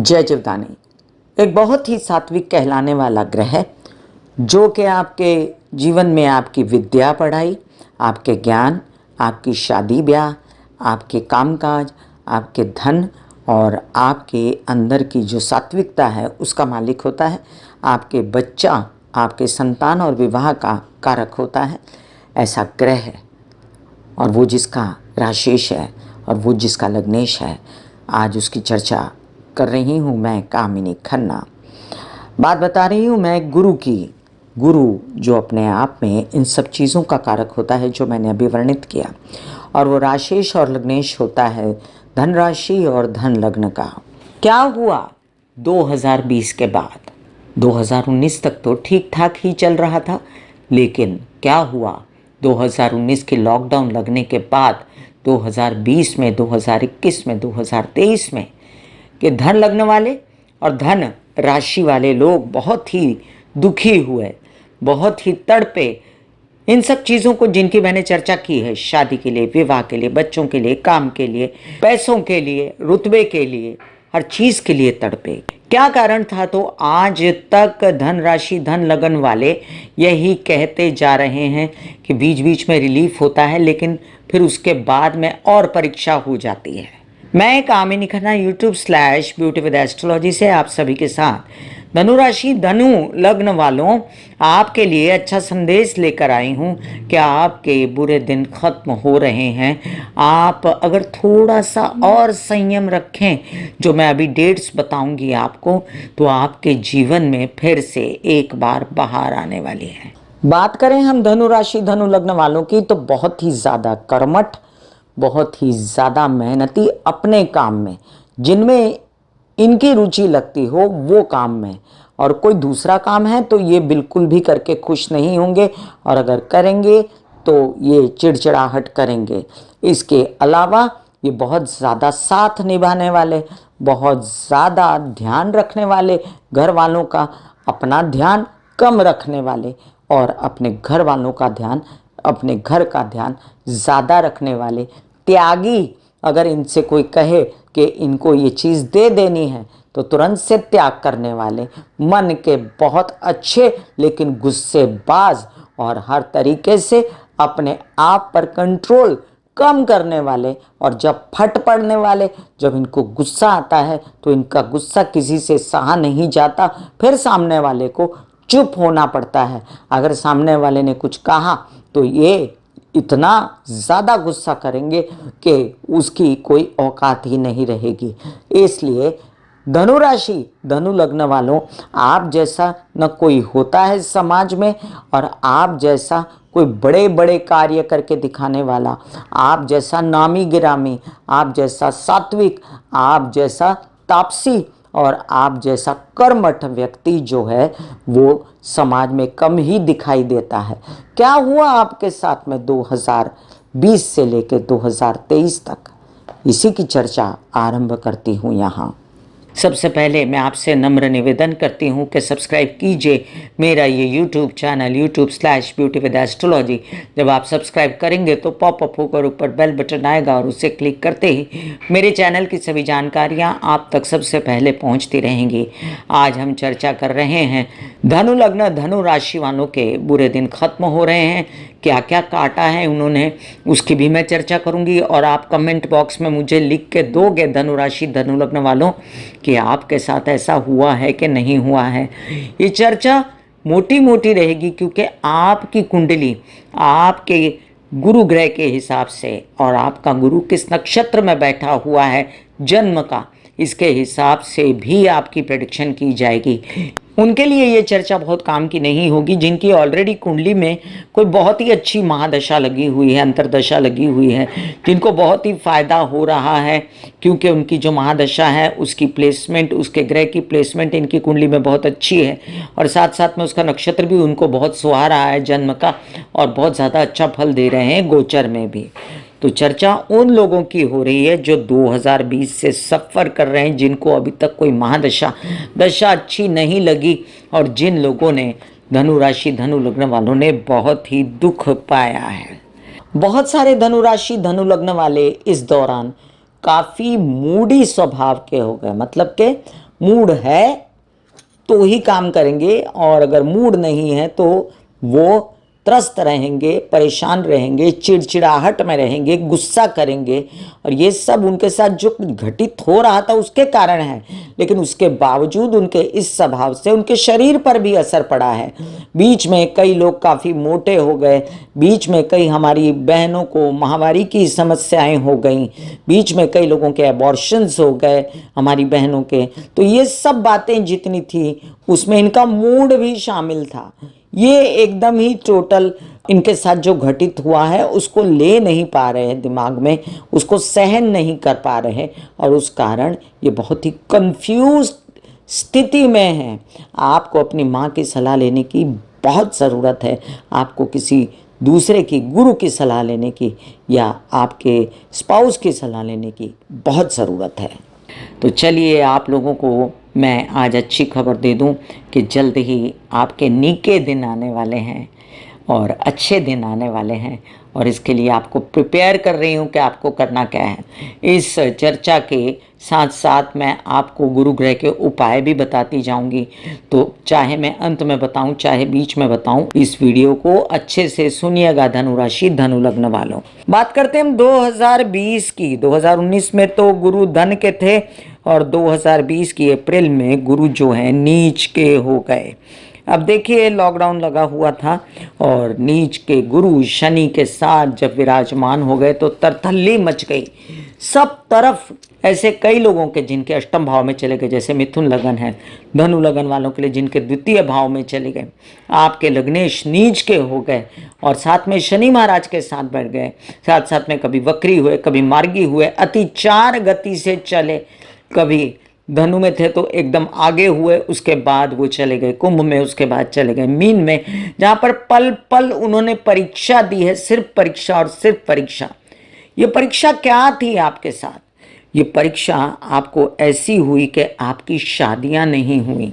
जय जीवदानी एक बहुत ही सात्विक कहलाने वाला ग्रह है जो कि आपके जीवन में आपकी विद्या पढ़ाई, आपके ज्ञान, आपकी शादी ब्याह, आपके कामकाज, आपके धन और आपके अंदर की जो सात्विकता है उसका मालिक होता है। आपके बच्चा, आपके संतान और विवाह का कारक होता है। ऐसा ग्रह है और वो जिसका राशेष है और वो जिसका लग्नेश है, आज उसकी चर्चा कर रही हूँ मैं, कामिनी खन्ना। बात बता रही हूँ मैं गुरु की। गुरु जो अपने आप में इन सब चीज़ों का कारक होता है जो मैंने अभी वर्णित किया, और वो राशेष और लग्नेश होता है धन राशि और धन लग्न का। क्या हुआ 2020 के बाद? 2019 तक तो ठीक ठाक ही चल रहा था, लेकिन क्या हुआ 2019 के लॉकडाउन लगने के बाद 2020 में, 2021 में, 2023 में कि धन लग्न वाले और धन राशि वाले लोग बहुत ही दुखी हुए, बहुत ही तड़पे। इन सब चीज़ों को जिनकी मैंने चर्चा की है, शादी के लिए, विवाह के लिए, बच्चों के लिए, काम के लिए, पैसों के लिए, रुतबे के लिए, हर चीज़ के लिए तड़पे। क्या कारण था? तो आज तक धन राशि धन लगन वाले यही कहते जा रहे हैं कि बीच बीच में रिलीफ होता है, लेकिन फिर उसके बाद में और परीक्षा हो जाती है। मैं कामिनी खन्ना YouTube/ब्यूटी विद एस्ट्रोलॉजी से आप सभी के साथ धनु राशि धनु लग्न वालों आपके लिए अच्छा संदेश लेकर आई हूँ कि आपके बुरे दिन खत्म हो रहे हैं। आप अगर थोड़ा सा और संयम रखें, जो मैं अभी डेट्स बताऊंगी आपको, तो आपके जीवन में फिर से एक बार बहार आने वाली है। बात करें हम धनु राशि धनु लग्न वालों की, तो बहुत ही ज़्यादा कर्मठ, बहुत ही ज़्यादा मेहनती अपने काम में, जिनमें इनकी रुचि लगती हो वो काम में, और कोई दूसरा काम है तो ये बिल्कुल भी करके खुश नहीं होंगे, और अगर करेंगे तो ये चिड़चिड़ाहट करेंगे। इसके अलावा ये बहुत ज़्यादा साथ निभाने वाले, बहुत ज़्यादा ध्यान रखने वाले, घर वालों का अपना ध्यान कम रखने वाले और अपने घर वालों का ध्यान, अपने घर का ध्यान ज़्यादा रखने वाले, त्यागी। अगर इनसे कोई कहे कि इनको ये चीज़ दे देनी है तो तुरंत से त्याग करने वाले, मन के बहुत अच्छे लेकिन गुस्सेबाज, और हर तरीके से अपने आप पर कंट्रोल कम करने वाले, और जब फट पड़ने वाले, जब इनको गुस्सा आता है तो इनका गुस्सा किसी से सहा नहीं जाता, फिर सामने वाले को चुप होना पड़ता है। अगर सामने वाले ने कुछ कहा तो ये इतना ज़्यादा गुस्सा करेंगे कि उसकी कोई औकात ही नहीं रहेगी। इसलिए धनु राशि धनु लग्न वालों, आप जैसा न कोई होता है समाज में, और आप जैसा कोई बड़े बड़े कार्य करके दिखाने वाला, आप जैसा नामी गिरामी, आप जैसा सात्विक, आप जैसा तापसी और आप जैसा कर्मठ व्यक्ति जो है वो समाज में कम ही दिखाई देता है। क्या हुआ आपके साथ में 2020 से लेकर 2023 तक, इसी की चर्चा आरंभ करती हूँ यहाँ। सबसे पहले मैं आपसे नम्र निवेदन करती हूँ कि सब्सक्राइब कीजिए मेरा ये YouTube चैनल YouTube/ब्यूटी विद एस्ट्रोलॉजी। जब आप सब्सक्राइब करेंगे तो पॉपअप होकर ऊपर बेल बटन आएगा और उसे क्लिक करते ही मेरे चैनल की सभी जानकारियाँ आप तक सबसे पहले पहुँचती रहेंगी। आज हम चर्चा कर रहे हैं धनु लग्न धनु राशि वालों के बुरे दिन खत्म हो रहे हैं। क्या क्या काटा है उन्होंने, उसकी भी मैं चर्चा करूंगी, और आप कमेंट बॉक्स में मुझे लिख के दोगे धनु राशि धनु लग्न वालों कि आपके साथ ऐसा हुआ है कि नहीं हुआ है। ये चर्चा मोटी मोटी रहेगी क्योंकि आपकी कुंडली आपके गुरु ग्रह के हिसाब से, और आपका गुरु किस नक्षत्र में बैठा हुआ है जन्म का, इसके हिसाब से भी आपकी प्रेडिक्शन की जाएगी। उनके लिए ये चर्चा बहुत काम की नहीं होगी जिनकी ऑलरेडी कुंडली में कोई बहुत ही अच्छी महादशा लगी हुई है, अंतरदशा लगी हुई है, जिनको बहुत ही फायदा हो रहा है क्योंकि उनकी जो महादशा है उसकी प्लेसमेंट, उसके ग्रह की प्लेसमेंट इनकी कुंडली में बहुत अच्छी है, और साथ साथ में उसका नक्षत्र भी उनको बहुत सुहा रहा है जन्म का, और बहुत ज़्यादा अच्छा फल दे रहे हैं गोचर में भी। तो चर्चा उन लोगों की हो रही है जो 2020 से सफ़र कर रहे हैं, जिनको अभी तक कोई महादशा दशा अच्छी नहीं लगी, और जिन लोगों ने धनु राशि धनु लग्न वालों ने बहुत ही दुख पाया है। बहुत सारे धनु राशि धनु लग्न वाले इस दौरान काफ़ी मूडी स्वभाव के हो गए, मतलब के मूड है तो ही काम करेंगे, और अगर मूड नहीं है तो वो त्रस्त रहेंगे, परेशान रहेंगे, चिड़चिड़ाहट में रहेंगे, गुस्सा करेंगे। और ये सब उनके साथ जो घटित हो रहा था उसके कारण है, लेकिन उसके बावजूद उनके इस स्वभाव से उनके शरीर पर भी असर पड़ा है। बीच में कई लोग काफ़ी मोटे हो गए, बीच में कई हमारी बहनों को माहवारी की समस्याएं हो गई, बीच में कई लोगों के एबॉर्शंस हो गए हमारी बहनों के। तो ये सब बातें जितनी थी उसमें इनका मूड भी शामिल था। ये एकदम ही टोटल इनके साथ जो घटित हुआ है उसको ले नहीं पा रहे हैं दिमाग में, उसको सहन नहीं कर पा रहे हैं, और उस कारण ये बहुत ही कंफ्यूज स्थिति में है। आपको अपनी माँ की सलाह लेने की बहुत ज़रूरत है, आपको किसी दूसरे की, गुरु की सलाह लेने की या आपके स्पाउस की सलाह लेने की बहुत ज़रूरत है। तो चलिए आप लोगों को मैं आज अच्छी खबर दे दूं कि जल्द ही आपके नीके दिन आने वाले हैं और अच्छे दिन आने वाले हैं, और इसके लिए आपको प्रिपेयर कर रही हूं कि आपको करना क्या है। इस चर्चा के साथ साथ मैं आपको गुरु ग्रह के उपाय भी बताती जाऊंगी, तो चाहे मैं अंत में बताऊं चाहे बीच में बताऊं, इस वीडियो को अच्छे से सुनिएगा धनु राशि धनु लग्न वालों। बात करते हैं हम 2020 की। 2019 में तो गुरु धन के थे, और 2020 की अप्रैल में गुरु जो है नीच के हो गए। अब देखिए लॉकडाउन लगा हुआ था और नीच के गुरु शनि के साथ जब विराजमान हो गए तो तरथल्ली मच गई सब तरफ। ऐसे कई लोगों के जिनके अष्टम भाव में चले गए, जैसे मिथुन लगन है, धनु लगन वालों के लिए जिनके द्वितीय भाव में चले गए, आपके लग्नेश नीच के हो गए और साथ में शनि महाराज के साथ बैठ गए, साथ साथ में कभी वक्री हुए, कभी मार्गी हुए, अतिचार गति से चले, कभी धनु में थे तो एकदम आगे हुए, उसके बाद वो चले गए कुंभ में, उसके बाद चले गए मीन में, जहां पर पल पल उन्होंने परीक्षा दी है, सिर्फ परीक्षा और सिर्फ परीक्षा। ये परीक्षा क्या थी आपके साथ? ये परीक्षा आपको ऐसी हुई कि आपकी शादियां नहीं हुई,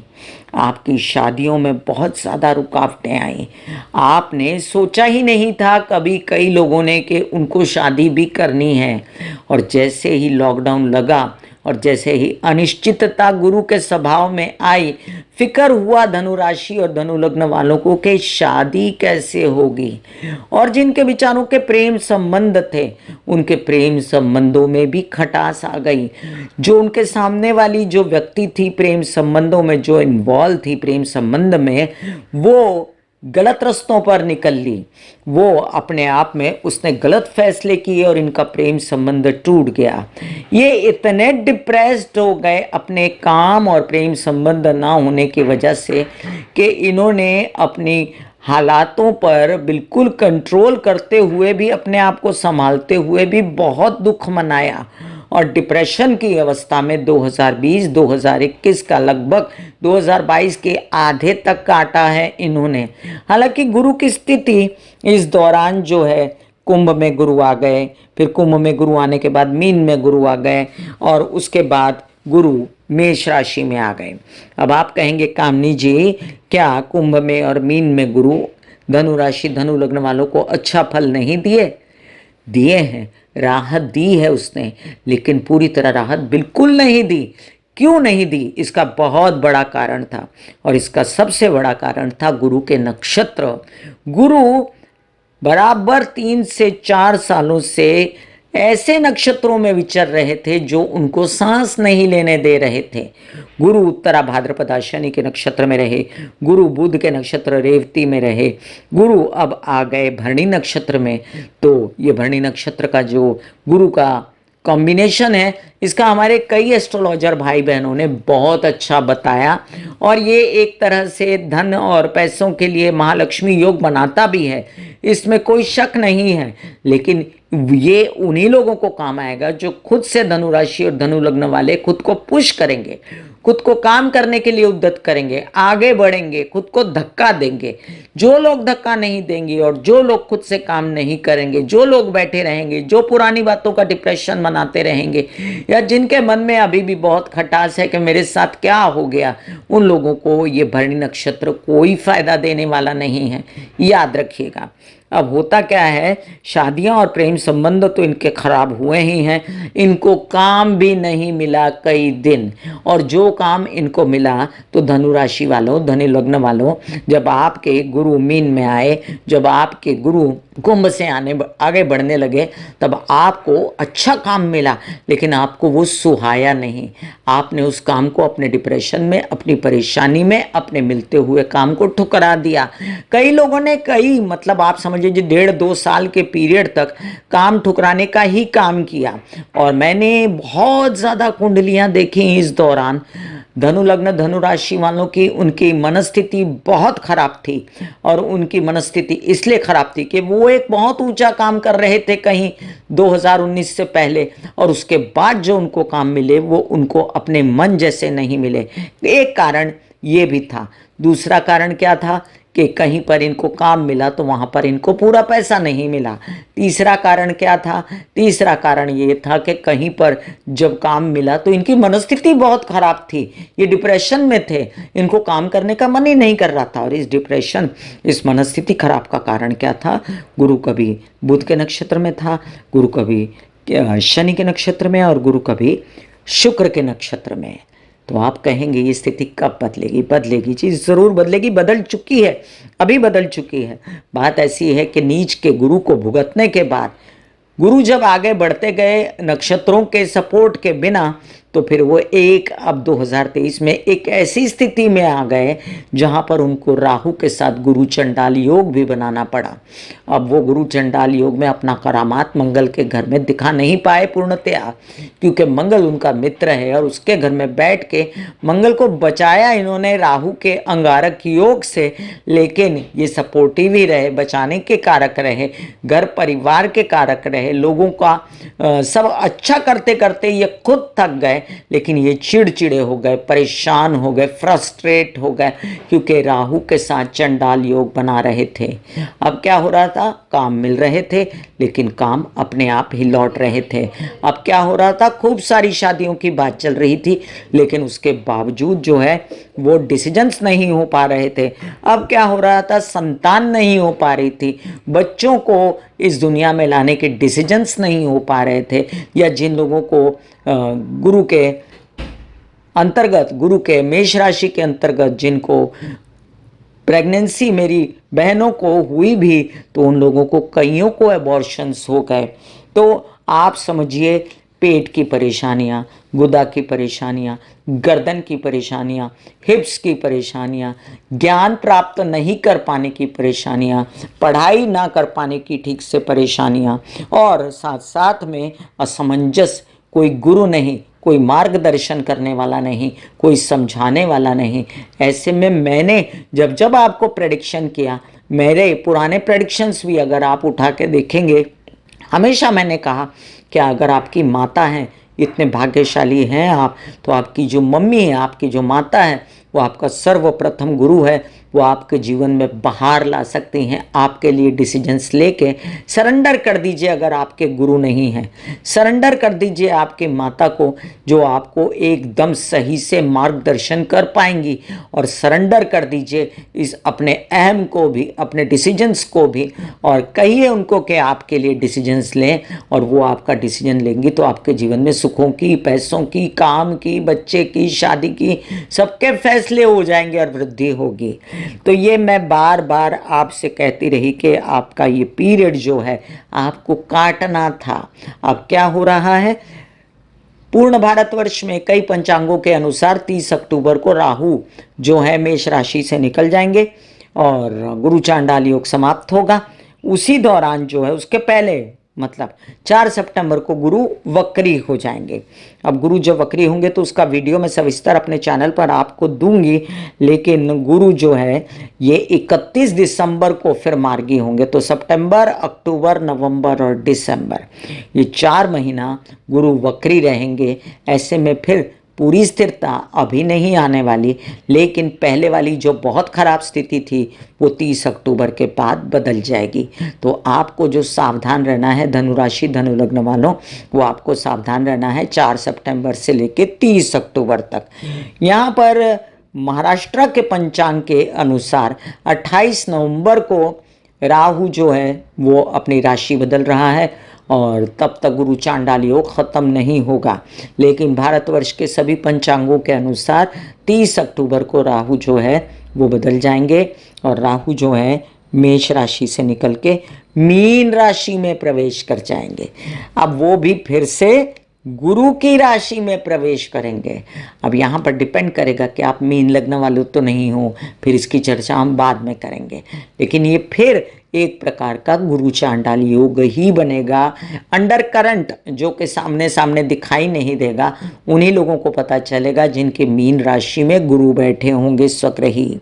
आपकी शादियों में बहुत ज़्यादा रुकावटें आई। आपने सोचा ही नहीं था कभी, कई लोगों ने, कि उनको शादी भी करनी है, और जैसे ही लॉकडाउन लगा और जैसे ही अनिश्चितता गुरु के स्वभाव में आई, फिक्र हुआ धनु राशि और धनु लग्न वालों को कि शादी कैसे होगी। और जिनके विचारों के प्रेम संबंध थे उनके प्रेम संबंधों में भी खटास आ गई। जो उनके सामने वाली जो व्यक्ति थी प्रेम संबंधों में जो इन्वॉल्व थी प्रेम संबंध में, वो गलत रास्तों पर निकल ली, वो अपने आप में उसने गलत फैसले किए और इनका प्रेम संबंध टूट गया। ये इतने डिप्रेस्ड हो गए अपने काम और प्रेम संबंध ना होने की वजह से कि इन्होंने अपनी हालातों पर बिल्कुल कंट्रोल करते हुए भी, अपने आप को संभालते हुए भी बहुत दुख मनाया, और डिप्रेशन की अवस्था में 2020-2021 का लगभग 2022 के आधे तक काटा है इन्होंने। हालांकि गुरु की स्थिति इस दौरान जो है, कुंभ में गुरु आ गए, फिर कुंभ में गुरु आने के बाद मीन में गुरु आ गए, और उसके बाद गुरु मेष राशि में आ गए। अब आप कहेंगे कामनी जी, क्या कुंभ में और मीन में गुरु धनु राशि धनु लग्न वालों को अच्छा फल नहीं दिए? दिए हैं, राहत दी है उसने, लेकिन पूरी तरह राहत बिल्कुल नहीं दी। क्यों नहीं दी? इसका बहुत बड़ा कारण था, और इसका सबसे बड़ा कारण था गुरु के नक्षत्र। गुरु बराबर 3 से 4 सालों से ऐसे नक्षत्रों में विचर रहे थे जो उनको सांस नहीं लेने दे रहे थे। गुरु उत्तरा भाद्रपदा शनि के नक्षत्र में रहे, गुरु बुध के नक्षत्र रेवती में रहे, गुरु अब आ गए भरणी नक्षत्र में। तो ये भरणी नक्षत्र का जो गुरु का कॉम्बिनेशन है, इसका हमारे कई एस्ट्रोलॉजर भाई बहनों ने बहुत अच्छा बताया, और ये एक तरह से धन और पैसों के लिए महालक्ष्मी योग बनाता भी है, इसमें कोई शक नहीं है। लेकिन ये उन्हीं लोगों को काम आएगा जो खुद से धनु राशि और धनु लग्न वाले खुद को पुश करेंगे, खुद को काम करने के लिए उद्यत करेंगे, आगे बढ़ेंगे, खुद को धक्का देंगे। जो लोग धक्का नहीं देंगे और जो लोग खुद से काम नहीं करेंगे, जो लोग बैठे रहेंगे, जो पुरानी बातों का डिप्रेशन मनाते रहेंगे, या जिनके मन में अभी भी बहुत खटास है कि मेरे साथ क्या हो गया, उन लोगों को ये भरणी नक्षत्र कोई फायदा देने वाला नहीं है, याद रखिएगा। अब होता क्या है, शादियां और प्रेम संबंध तो इनके खराब हुए ही हैं, इनको काम भी नहीं मिला कई दिन। और जो काम इनको मिला तो धनु राशि वालों, धनु लग्न वालों, जब आपके गुरु मीन में आए, जब आपके गुरु कुंभ से आगे बढ़ने लगे, तब आपको अच्छा काम मिला, लेकिन आपको वो सुहाया नहीं। आपने उस काम को अपने डिप्रेशन में, अपनी परेशानी में, अपने मिलते हुए काम को ठुकरा दिया। कई लोगों ने मतलब आप समझ लीजिए 1.5-2 साल के पीरियड तक काम ठुकराने का ही काम किया। और मैंने बहुत ज़्यादा कुंडलियां देखी इस दौरान, धनु लग्न धनु राशि वालों की, उनकी मनस्थिति बहुत खराब थी। और उनकी मनस्थिति इसलिए खराब थी कि वो एक बहुत ऊंचा काम कर रहे थे कहीं 2019 से पहले, और उसके बाद जो उनको काम मिले वो उनको अपने मन जैसे नहीं मिले। एक कारण ये भी था। दूसरा कारण क्या था कि कहीं पर इनको काम मिला तो वहाँ पर इनको पूरा पैसा नहीं मिला। तीसरा कारण क्या था? तीसरा कारण ये था कि कहीं पर जब काम मिला तो इनकी मनस्थिति बहुत खराब थी, ये डिप्रेशन में थे, इनको काम करने का मन ही नहीं कर रहा था। और इस डिप्रेशन, इस मनस्थिति खराब का कारण क्या था? गुरु कभी बुध के नक्षत्र में था, गुरु कभी शनि के नक्षत्र में, और गुरु कभी शुक्र के नक्षत्र में। तो आप कहेंगे ये स्थिति कब बदलेगी? बदलेगी, चीज़ ज़रूर बदलेगी, बदल चुकी है, अभी बदल चुकी है। बात ऐसी है कि नीच के गुरु को भुगतने के बाद गुरु जब आगे बढ़ते गए नक्षत्रों के सपोर्ट के बिना, तो फिर वो अब 2023 में एक ऐसी स्थिति में आ गए जहां पर उनको राहु के साथ गुरु चंडाल योग भी बनाना पड़ा। अब वो गुरु चंडाल योग में अपना करामात मंगल के घर में दिखा नहीं पाए पूर्णतया, क्योंकि मंगल उनका मित्र है, और उसके घर में बैठ के मंगल को बचाया इन्होंने राहु के अंगारक योग से। लेकिन ये सपोर्टिव ही रहे, बचाने के कारक रहे, घर परिवार के कारक रहे, लोगों का सब अच्छा करते करते ये खुद थक गए, लेकिन ये चिड़चिड़े हो गए, परेशान हो गए, फ्रस्ट्रेट हो गए, क्योंकि राहु के साथ चंडाल योग बना रहे थे। अब क्या हो रहा था? काम मिल रहे थे, लेकिन काम अपने आप ही लौट रहे थे। अब क्या हो रहा था? खूब सारी शादियों की बात चल रही थी, लेकिन उसके बावजूद जो है वो डिसीजंस नहीं हो पा रहे थे। अब क्या हो रहा था? संतान नहीं हो पा रही थी, बच्चों को इस दुनिया में लाने के डिसीजंस नहीं हो पा रहे थे। या जिन लोगों को गुरु के अंतर्गत, गुरु के मेष राशि के अंतर्गत जिनको प्रेगनेंसी मेरी बहनों को हुई भी, तो उन लोगों को, कईयों को अबॉर्शंस हो गए। तो आप समझिए पेट की परेशानियाँ, गुदा की परेशानियाँ, गर्दन की परेशानियाँ, हिप्स की परेशानियाँ, ज्ञान प्राप्त नहीं कर पाने की परेशानियाँ, पढ़ाई ना कर पाने की ठीक से परेशानियाँ, और साथ साथ में असमंजस, कोई गुरु नहीं, कोई मार्गदर्शन करने वाला नहीं, कोई समझाने वाला नहीं। ऐसे में मैंने जब जब आपको प्रेडिक्शन किया, मेरे पुराने प्रेडिक्शंस भी अगर आप उठा के देखेंगे, हमेशा मैंने कहा कि अगर आपकी माता हैं, इतने भाग्यशाली हैं आप, तो आपकी जो मम्मी है, आपकी जो माता है, वो आपका सर्वप्रथम गुरु है। वो आपके जीवन में बाहर ला सकती हैं, आपके लिए डिसीजंस लेके। सरेंडर कर दीजिए अगर आपके गुरु नहीं हैं, सरेंडर कर दीजिए आपके माता को, जो आपको एकदम सही से मार्गदर्शन कर पाएंगी। और सरेंडर कर दीजिए इस अपने अहम को भी, अपने डिसीजंस को भी, और कहिए उनको कि आपके लिए डिसीजंस लें, और वो आपका डिसीजन लेंगी तो आपके जीवन में सुखों की, पैसों की, काम की, बच्चे की, शादी की, सबके फैसले हो जाएंगे और वृद्धि होगी। तो ये मैं बार बार आपसे कहती रही कि आपका ये पीरियड जो है आपको काटना था। अब क्या हो रहा है? पूर्ण भारतवर्ष में कई पंचांगों के अनुसार 30 अक्टूबर को राहु जो है मेष राशि से निकल जाएंगे और गुरु चांडाल योग समाप्त होगा। उसी दौरान जो है, उसके पहले मतलब 4 सितंबर को गुरु वक्री हो जाएंगे। अब गुरु जब वक्री होंगे तो उसका वीडियो मैं सविस्तर अपने चैनल पर आपको दूंगी, लेकिन गुरु जो है ये 31 दिसंबर को फिर मार्गी होंगे। तो सितंबर, अक्टूबर, नवंबर और दिसंबर, ये 4 महीना गुरु वक्री रहेंगे। ऐसे में फिर पूरी स्थिरता अभी नहीं आने वाली, लेकिन पहले वाली जो बहुत खराब स्थिति थी वो 30 अक्टूबर के बाद बदल जाएगी। तो आपको जो सावधान रहना है धनुराशि धनु लग्न वालों, वो आपको सावधान रहना है 4 सितंबर से लेकर 30 अक्टूबर तक। यहाँ पर महाराष्ट्र के पंचांग के अनुसार 28 नवंबर को राहु जो है वो अपनी राशि बदल रहा है और तब तक गुरु चांडाल योग ख़त्म नहीं होगा। लेकिन भारतवर्ष के सभी पंचांगों के अनुसार 30 अक्टूबर को राहु जो है वो बदल जाएंगे और राहु जो है मेष राशि से निकल के मीन राशि में प्रवेश कर जाएंगे। अब वो भी फिर से गुरु की राशि में प्रवेश करेंगे। अब यहाँ पर डिपेंड करेगा कि आप मीन लग्न वाले तो नहीं हो, फिर इसकी चर्चा हम बाद में करेंगे। लेकिन ये फिर एक प्रकार का गुरु चांडाल योग ही बनेगा। अंडर करंट जो कि सामने सामने दिखाई नहीं देगा, उन्हीं लोगों को पता चलेगा जिनके मीन राशि में गुरु बैठे होंगे स्वग्रही।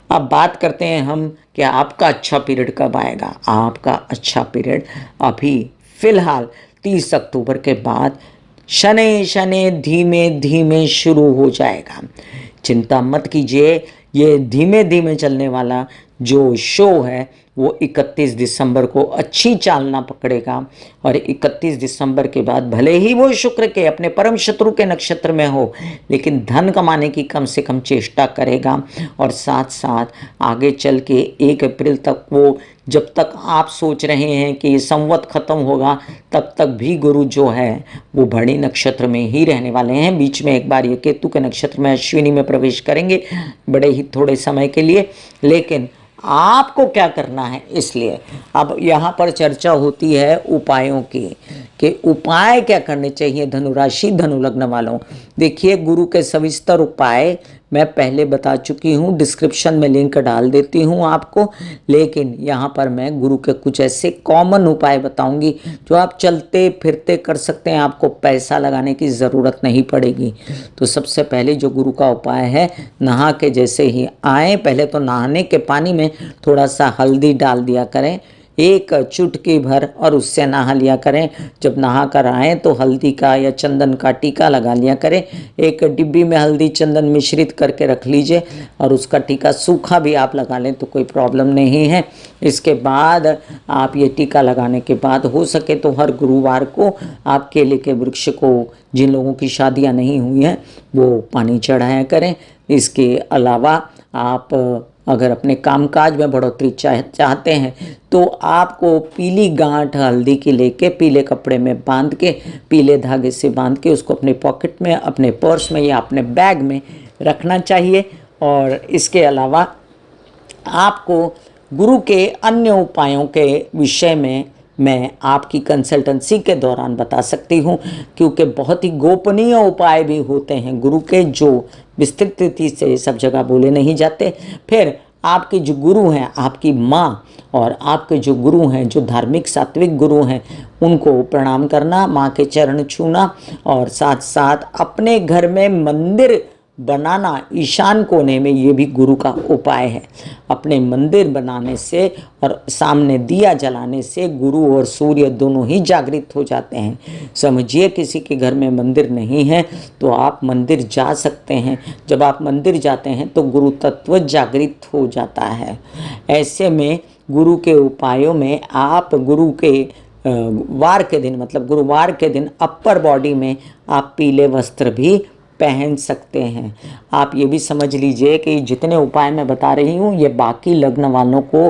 अब बात करते हैं हम कि आपका अच्छा पीरियड कब आएगा। आपका अच्छा पीरियड अभी फिलहाल 30 अक्टूबर के बाद शनि शनि धीमे धीमे शुरू हो जाएगा। चिंता मत कीजिए, ये धीमे धीमे चलने वाला जो शो है वो 31 दिसंबर को अच्छी चाल ना पकड़ेगा और 31 दिसंबर के बाद भले ही वो शुक्र के अपने परम शत्रु के नक्षत्र में हो, लेकिन धन कमाने की कम से कम चेष्टा करेगा। और साथ साथ आगे चल के 1 अप्रैल तक वो, जब तक आप सोच रहे हैं कि ये संवत खत्म होगा, तब तक भी गुरु जो है वो भरणी नक्षत्र में ही रहने वाले हैं। बीच में एक बार ये केतु के नक्षत्र में अश्विनी में प्रवेश करेंगे बड़े ही थोड़े समय के लिए। लेकिन आपको क्या करना है, इसलिए अब यहाँ पर चर्चा होती है उपायों की कि उपाय क्या करने चाहिए धनुराशि धनु लग्न वालों। देखिए, गुरु के सविस्तर उपाय मैं पहले बता चुकी हूँ, डिस्क्रिप्शन में लिंक डाल देती हूँ आपको। लेकिन यहाँ पर मैं गुरु के कुछ ऐसे कॉमन उपाय बताऊंगी जो आप चलते फिरते कर सकते हैं, आपको पैसा लगाने की ज़रूरत नहीं पड़ेगी। तो सबसे पहले जो गुरु का उपाय है, नहा के जैसे ही आए, पहले तो नहाने के पानी में थोड़ा सा हल्दी डाल दिया करें, 1 चुटकी भर, और उससे नहा लिया करें। जब नहा कर आएँ तो हल्दी का या चंदन का टीका लगा लिया करें। एक डिब्बी में हल्दी चंदन मिश्रित करके रख लीजिए और उसका टीका सूखा भी आप लगा लें तो कोई प्रॉब्लम नहीं है। इसके बाद आप ये टीका लगाने के बाद हो सके तो हर गुरुवार को आप केले के वृक्ष को, जिन लोगों की शादियाँ नहीं हुई हैं, वो पानी चढ़ाया करें। इसके अलावा आप अगर अपने कामकाज में बढ़ोतरी चाहते हैं तो आपको पीली गांठ हल्दी की लेके पीले कपड़े में बांध के, पीले धागे से बांध के उसको अपने पॉकेट में, अपने पर्स में या अपने बैग में रखना चाहिए। और इसके अलावा आपको गुरु के अन्य उपायों के विषय में मैं आपकी कंसल्टेंसी के दौरान बता सकती हूँ, क्योंकि बहुत ही गोपनीय उपाय भी होते हैं गुरु के, जो विस्तृत रीति से सब जगह बोले नहीं जाते। फिर आपके जो गुरु हैं, आपकी माँ और आपके जो गुरु हैं, जो धार्मिक सात्विक गुरु हैं, उनको प्रणाम करना, माँ के चरण छूना, और साथ साथ अपने घर में मंदिर बनाना ईशान कोने में, ये भी गुरु का उपाय है। अपने मंदिर बनाने से और सामने दिया जलाने से गुरु और सूर्य दोनों ही जागृत हो जाते हैं। समझिए, किसी के घर में मंदिर नहीं है तो आप मंदिर जा सकते हैं। जब आप मंदिर जाते हैं तो गुरु तत्व जागृत हो जाता है। ऐसे में गुरु के उपायों में आप गुरु के वार के दिन, मतलब गुरुवार के दिन अपर बॉडी में आप पीले वस्त्र भी पहन सकते हैं। आप ये भी समझ लीजिए कि जितने उपाय मैं बता रही हूँ ये बाकी लग्न वालों को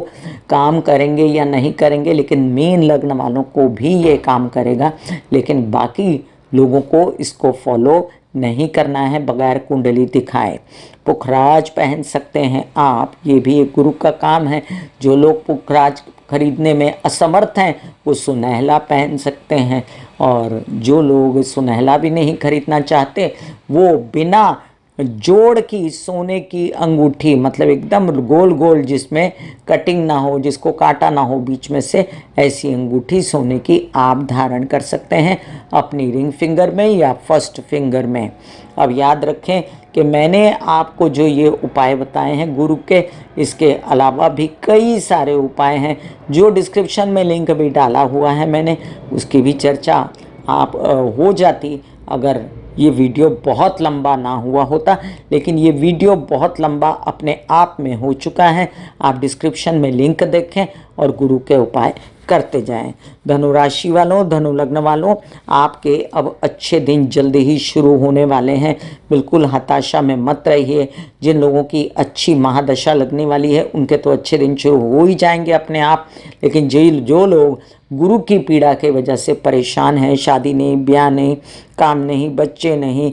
काम करेंगे या नहीं करेंगे, लेकिन मीन लग्न वालों को भी ये काम करेगा। लेकिन बाकी लोगों को इसको फॉलो नहीं करना है बगैर कुंडली दिखाए। पुखराज पहन सकते हैं आप, ये भी एक गुरु का काम है। जो लोग पुखराज खरीदने में असमर्थ हैं वो सुनहला पहन सकते हैं, और जो लोग सुनहला भी नहीं खरीदना चाहते वो बिना जोड़ की सोने की अंगूठी, मतलब एकदम गोल गोल जिसमें कटिंग ना हो, जिसको काटा ना हो बीच में से, ऐसी अंगूठी सोने की आप धारण कर सकते हैं अपनी रिंग फिंगर में या फर्स्ट फिंगर में। अब याद रखें कि मैंने आपको जो ये उपाय बताए हैं गुरु के, इसके अलावा भी कई सारे उपाय हैं जो डिस्क्रिप्शन में लिंक भी डाला हुआ है मैंने, उसकी भी चर्चा आप हो जाती अगर ये वीडियो बहुत लंबा ना हुआ होता। लेकिन ये वीडियो बहुत लंबा अपने आप में हो चुका है। आप डिस्क्रिप्शन में लिंक देखें और गुरु के उपाय करते जाएं। धनु राशि वालों, धनु लग्न वालों, आपके अब अच्छे दिन जल्दी ही शुरू होने वाले हैं। बिल्कुल हताशा में मत रहिए। जिन लोगों की अच्छी महादशा लगने वाली है उनके तो अच्छे दिन शुरू हो ही जाएंगे अपने आप, लेकिन जो लोग गुरु की पीड़ा के वजह से परेशान हैं, शादी नहीं, ब्याह नहीं, काम नहीं, बच्चे नहीं,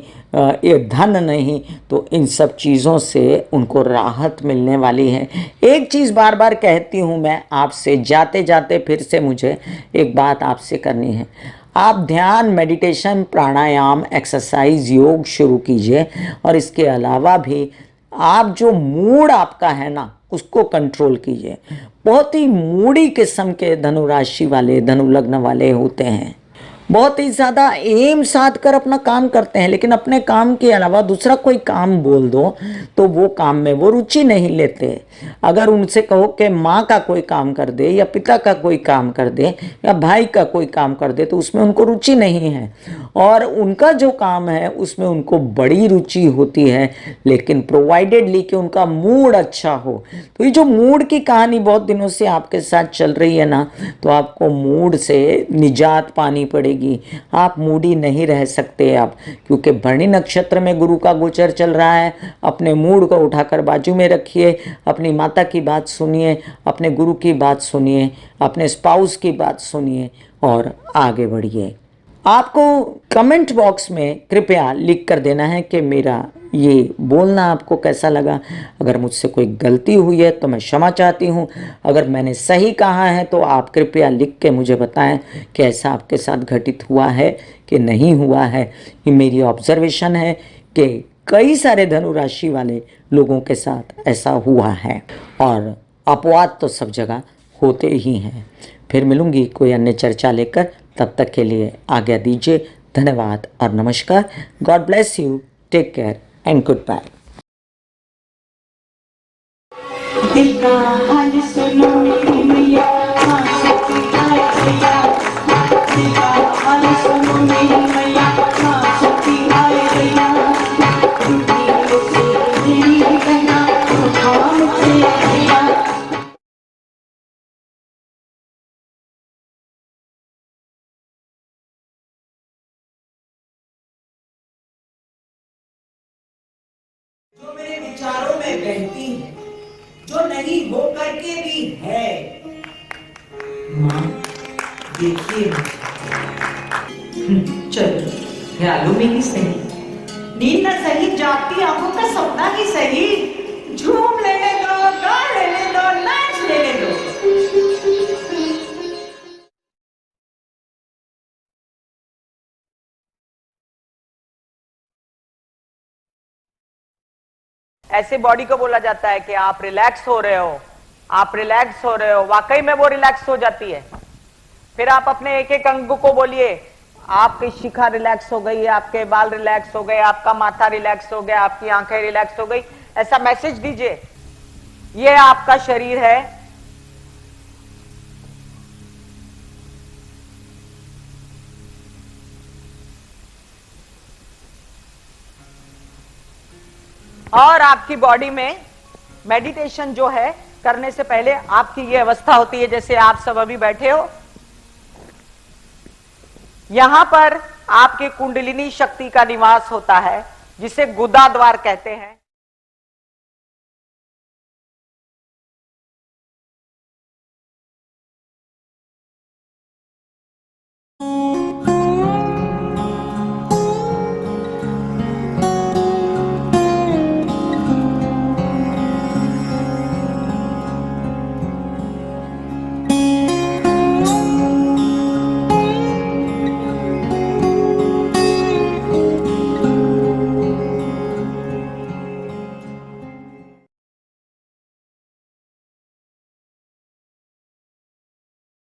ये धन नहीं, तो इन सब चीज़ों से उनको राहत मिलने वाली है। एक चीज़ बार बार कहती हूँ मैं आपसे, जाते जाते फिर से मुझे एक बात आपसे करनी है। आप ध्यान, मेडिटेशन, प्राणायाम, एक्सरसाइज, योग शुरू कीजिए, और इसके अलावा भी आप जो मूड आपका है ना उसको कंट्रोल कीजिए। बहुत ही मूडी किस्म के धनु राशि वाले, धनु लग्न वाले होते हैं, बहुत ही ज़्यादा एम साध कर अपना काम करते हैं, लेकिन अपने काम के अलावा दूसरा कोई काम बोल दो तो वो काम में वो रुचि नहीं लेते। अगर उनसे कहो कि माँ का कोई काम कर दे या पिता का कोई काम कर दे या भाई का कोई काम कर दे तो उसमें उनको रुचि नहीं है, और उनका जो काम है उसमें उनको बड़ी रुचि होती है, लेकिन प्रोवाइडेडली कि उनका मूड अच्छा हो। तो ये जो मूड की कहानी बहुत दिनों से आपके साथ चल रही है ना, तो आपको मूड से निजात पानी पड़ेगी। आप मूडी नहीं रह सकते आप, क्योंकि भरणी नक्षत्र में गुरु का गोचर चल रहा है। अपने मूड को उठाकर बाजू में रखिए, अपनी माता की बात सुनिए, अपने गुरु की बात सुनिए, अपने स्पाउस की बात सुनिए और आगे बढ़िए। आपको कमेंट बॉक्स में कृपया लिख कर देना है कि मेरा ये बोलना आपको कैसा लगा। अगर मुझसे कोई गलती हुई है तो मैं क्षमा चाहती हूँ, अगर मैंने सही कहा है तो आप कृपया लिख के मुझे बताएं कि ऐसा आपके साथ घटित हुआ है कि नहीं हुआ है। ये मेरी ऑब्जर्वेशन है कि कई सारे धनु राशि वाले लोगों के साथ ऐसा हुआ है, और अपवाद तो सब जगह होते ही हैं। फिर मिलूंगी कोई अन्य चर्चा लेकर, तब तक के लिए आज्ञा दीजिए। धन्यवाद और नमस्कार। God bless you, take care and goodbye. दिल का हाल सुनो मेरी मैया, हाँ सच्ची आए भैया। दिल का हाल सुनो मेरी मैया, हाँ सच्ची आए भैया। दिल से तेरी कहना हाँ मुझसे भैया। जो मेरे विचारों में बहती है, जो नहीं हो करके भी है, माँ देखिए। चलो ख्यालों में ही सही, नींद न सही, जागती आंखों का सपना ही सही, झूम लेने दो, गा लेने दो, नाच लेने दो। ऐसे बॉडी को बोला जाता है कि आप रिलैक्स हो रहे हो, आप रिलैक्स हो रहे हो। वाकई में वो रिलैक्स हो जाती है। फिर आप अपने एक एक अंग को बोलिए, आपकी शिखा रिलैक्स हो गई, आपके बाल रिलैक्स हो गए, आपका माथा रिलैक्स हो गया, आपकी आंखें रिलैक्स हो गई। ऐसा मैसेज दीजिए, ये आपका शरीर है, और आपकी बॉडी में मेडिटेशन जो है करने से पहले आपकी ये अवस्था होती है जैसे आप सब अभी बैठे हो। यहां पर आपके कुंडलिनी शक्ति का निवास होता है, जिसे गुदा द्वार कहते हैं।